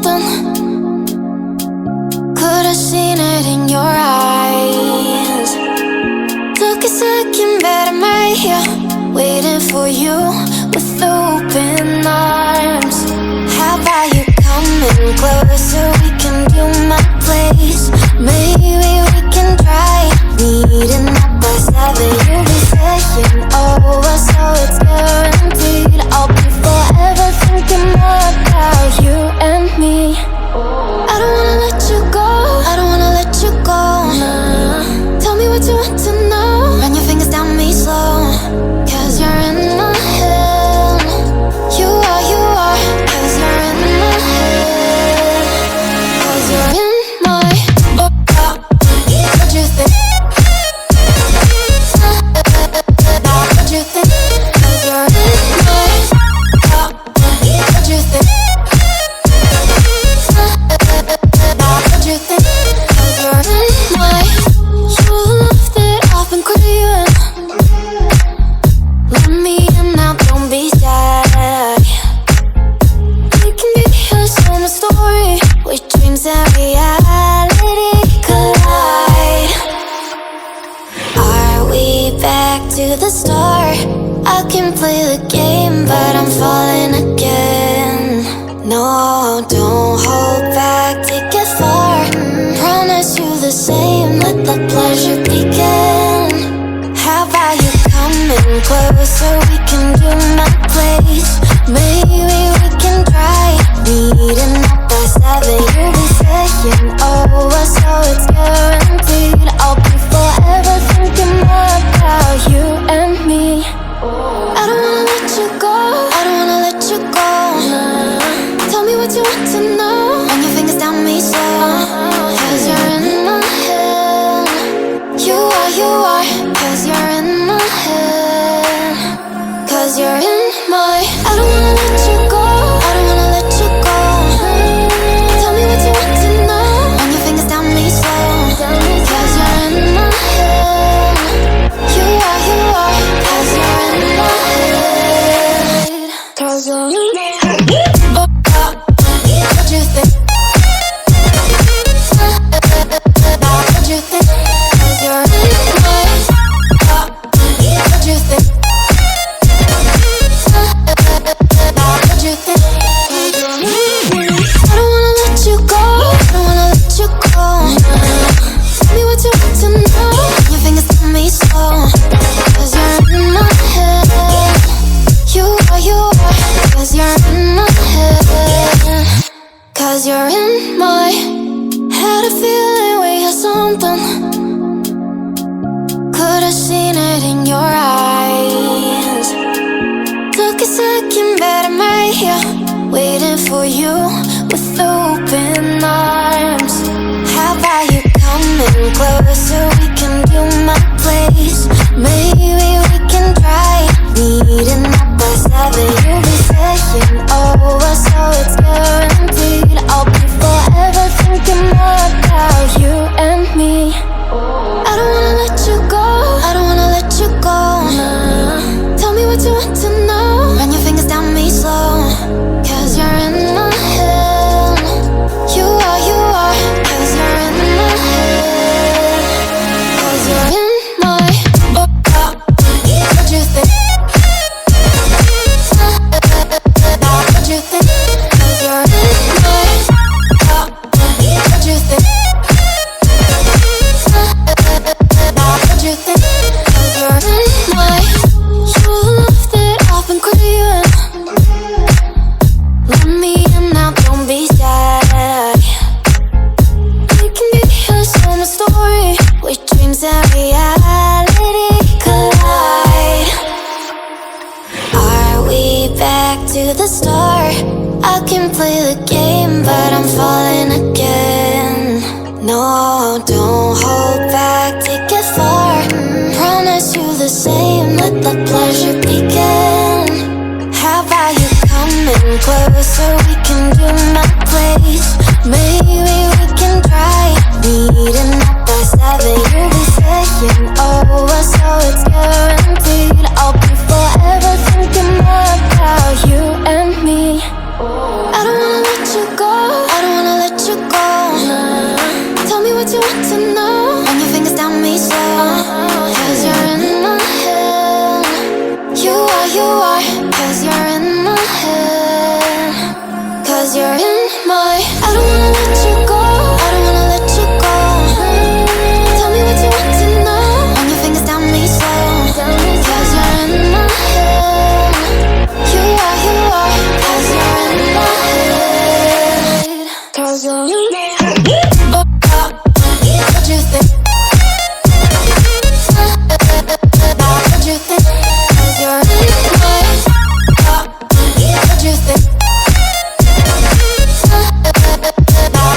something. Could've seen it in your eyes. Took a second, but I'm right here, waiting for you with open arms. How about you coming closer? We can do my place. Maybe we can try meeting up by 7. You'll be saying over, so it's guaranteed. I'll be forever thinking more about you and me. I don't wanna let you go, I don't wanna let you go. Tell me what you want to know. Run your fingers down me slow, 'cause you're in my head. You are, 'cause you're in my head. 'Cause you're in my what you think? What you think? 'Cause you're in my what you think? What you think? 'Cause you're in my you left it off and craving. Let me in now, don't be shy. We can be here, share my story, where dreams and reality collide. Are we back to the start? I can play the game, but I'm falling again. No, don't hold back, take it far. Promise you the same, let the pleasure begin. How about you coming closer? We can do my place. Maybe we can try meeting up by 7. You'll be saying over, so it's guaranteed. I'll be forever thinking more about you and me. I don't wanna let you go, I don't wanna let you go. Tell me what you want to know. Run your fingers down me slow, 'cause you're in my head. You are, 'cause you're in my head. 'Cause you're in my I don't wanna let you go, I don't wanna let you go. Tell me what you want to know. Run your fingers down me slow, 'cause you're in my head. You are, 'cause you're in my head. 'Cause you're in my head. What you think? What you think? 'Cause you're in my what you think? What you think? 'Cause you're in my I don't wanna let you go, I don't wanna let you go. Tell me what you want to know. Your fingers on me slow, 'cause you're in my head. You are, 'cause you're in my head. 'Cause you're in my had a feeling we had something. Could've seen it in your eyes. Took a second, but I'm right here, waiting for you with open arms. How about you coming closer? We can do my place. Maybe we can try meeting up by 7. You'll be saying over, so it's guaranteed. I'll be forever thinking more about you and me. I don't wanna let you go, I don't wanna let you go. Tell me what you want to know. Run your fingers down me slow, 'cause you're in my head. You are, 'cause you're in my head. 'Cause you're in my what you think? What you think? 'Cause you're in my what you think? What you think? 'Cause you're in my you left it off and craving. Let me in now, don't be shy. We can be here, share my story, where dreams and reality collide. Are we back to the start? I can play the game, but I'm falling again. No, don't hold back, take it far. Promise you the same, let the pleasure begin. How about you coming closer? We can do my place. Maybe we can try meeting up by 7. You'll be saying over, so it's guaranteed. I'll be forever thinking more about you and me. I don't wanna let you go, are, 'cause you're in my head. 'Cause you're in my. I don't wanna let you go, I don't wanna let you go. Tell me what you want to know. Run your fingers down me slow. 'Cause you're in my head. You are, 'cause you're in my head. 'Cause you're in my head. Oh, what you think? What you think? 'Cause you're in my head. What you think?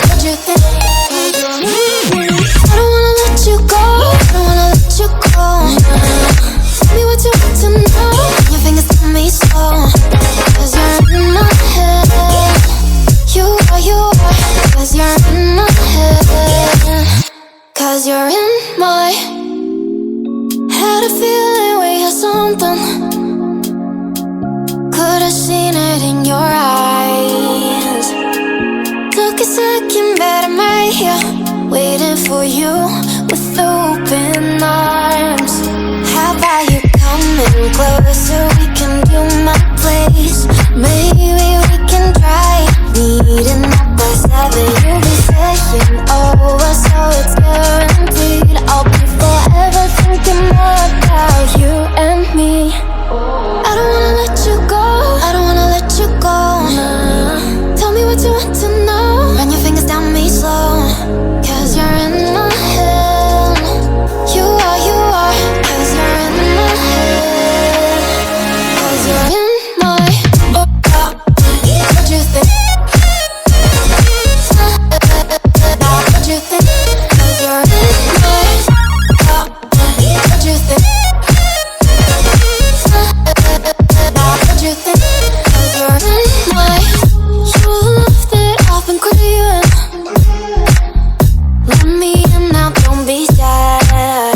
What you think? I don't wanna let you go, I don't wanna let you go. Tell me what you want to know. Your fingers tell me slow. 'Cause you're in my head. You are, 'cause you're in my head. 'Cause you're in my. Had a feeling we had something. Could've seen it in your eyes. Took a second, but I'm right here, waiting for you with open arms. How about you coming closer? We can do my place. Maybe we can try meeting up by 7. You'll be saying over, so it's guaranteed. I'll be forever thinking more about you and me. I don't wanna let you go, I don't wanna let you go. Tell me what you want to know. Run your fingers down me slow. 'Cause you're in my head. You are, 'cause you're in my head. 'Cause you're in my. Oh, what you think? What you think? 'Cause you're in my. What you think? What you think? 'Cause you're in my. You're the love that I've been craving. Let me in now, don't be shy.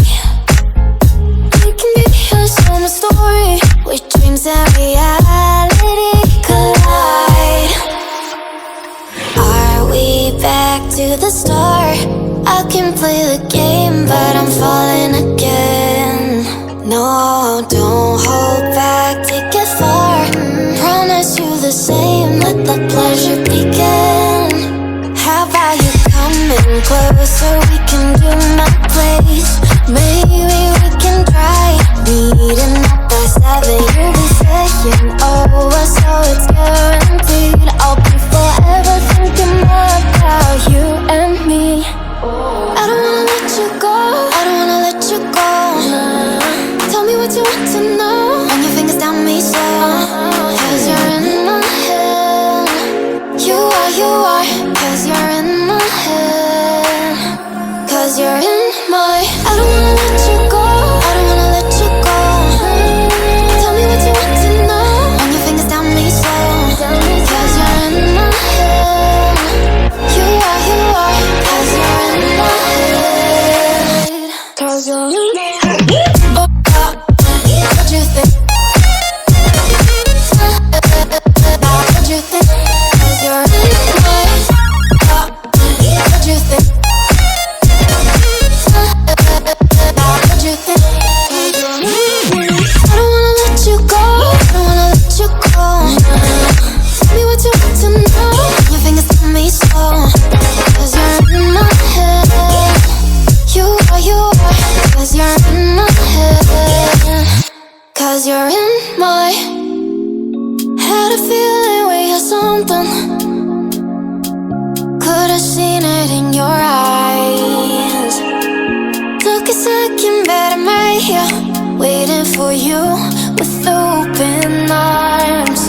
We can be a summer story where dreams and reality collide. Are we back to the start? I can play the game, but I'm falling again. No, don't hold back, take it far. Promise you the same, let the pleasure begin. How about you coming closer? We can do my place. Maybe we can try meeting up by 7. You'll be saying over, so it's guaranteed. I'll be forever thinking more about you and me. I don't wanna let you go, I don't wanna let you go. Tell me what you want to know. Run your fingers down me slow. 'Cause you're in my head. You are, 'cause you're in my head. 'Cause you're in my. I don't wanna let you go, I don't wanna let you go. Tell me what you want to know. Run your fingers down me slow. 'Cause you're in my head. You are, 'cause you're in my head. 'Cause you're in my head. Oh, what you think? What you think? 'Cause you're in my. What you think? What you think? 'Cause you're in my. I don't wanna let you go, I don't wanna let you go. Tell me what you want to know. Your fingers tell me slow. 'Cause you're in my head. You are, 'cause you're in my head. 'Cause you're in my. Had a feeling we had something. Could've seen it in your eyes. Took a second, but I'm right here, waiting for you with open arms.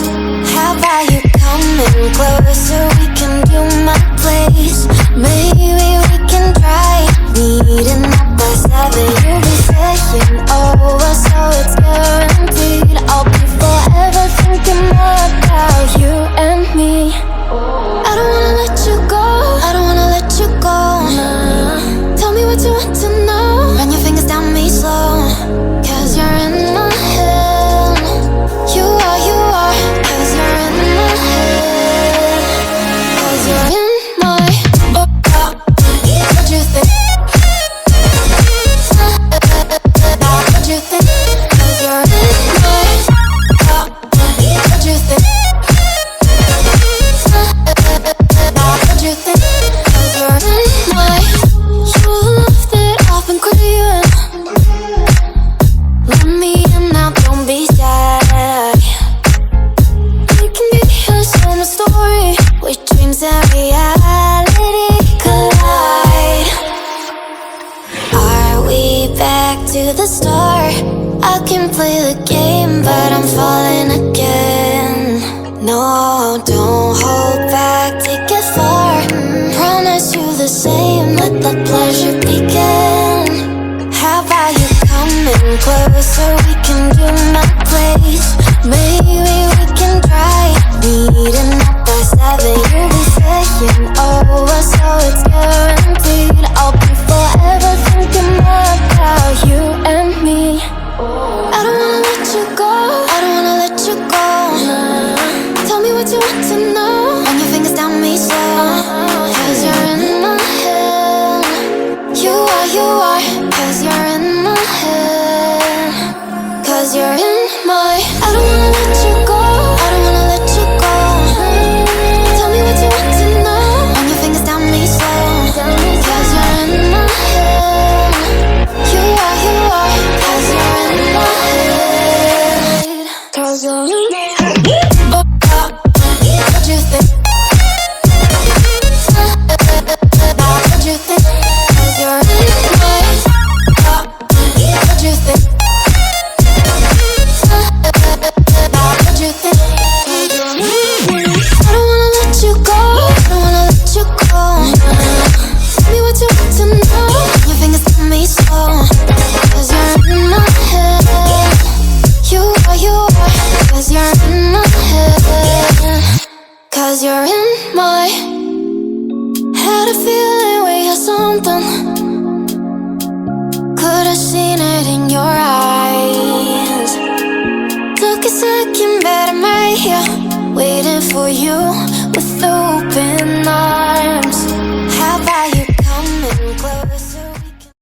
How about you coming closer? We can do my place. Maybe we can try meeting up by 7. You'll be saying over, so it's guaranteed. I'll be forever thinking more about you and me. I don't wanna let you go, I don't wanna let you go. Tell me what you want to know. Run your fingers down me slow. 'Cause you're in my head. play the game, but I'm falling again. No, don't hold back, take it far. Promise you the same, let the pleasure begin. How about you coming closer, we can do my place. Maybe we can try meeting up by 7. You'll be saying over, so it's guaranteed. I'll be forever thinking more about you and me. I don't wanna let you go, I don't wanna let you go. Tell me what you want to know. Run your fingers down me slow, cause you're in my head. You are, cause you're in my head. Cause you're in my, I don't wanna let you go, I don't wanna let you go. Tell me what you want to know. Run your fingers down me slow, cause you're in my head. You are, cause you're in my head. Cause you're in my head. What you think? What you think? Cause you're in my head. What you think? What you think? I don't wanna let you go, I don't wanna let you go. Tell me what you want to know. Your fingers tell me slow, cause you're in my head. You are, cause you're in my head. Cause you're in my, had a feeling we had something. Could've seen it in your eyes. Took a second, but I'm right here, waiting for you with open arms. How about you coming close?